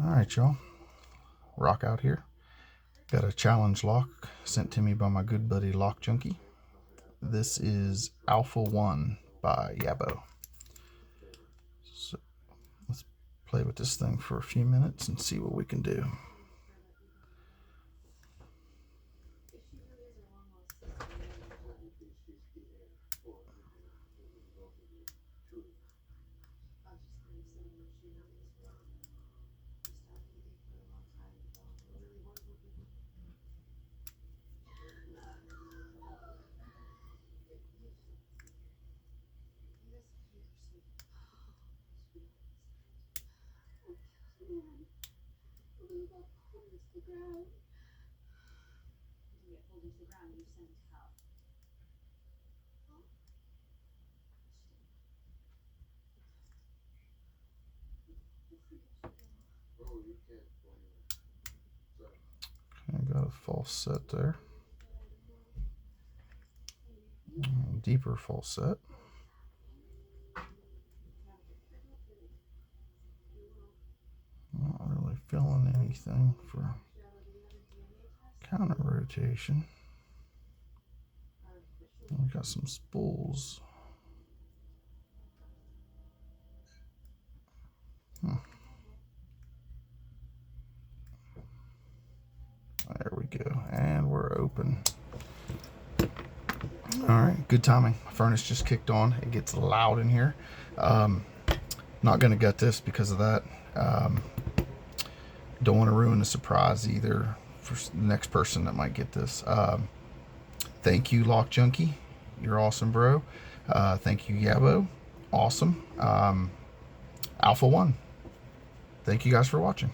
All right, y'all. Rock out here. Got a challenge lock sent to me by my good buddy Lock Junkie. This is Alpha 1 by Yabo. So let's play with this thing for a few minutes and see what we can do. I got a false set there. Deeper false set. Not really feeling anything for counter rotation. We got some spools. There we go, and we're open. All right, good timing. My furnace just kicked on. It gets loud in here. Not gonna gut this because of that. Don't want to ruin the surprise either for the next person that might get this. Thank you, Lock Junkie. You're awesome, bro. Thank you, Yabo. Awesome. Alpha 1. Thank you guys for watching.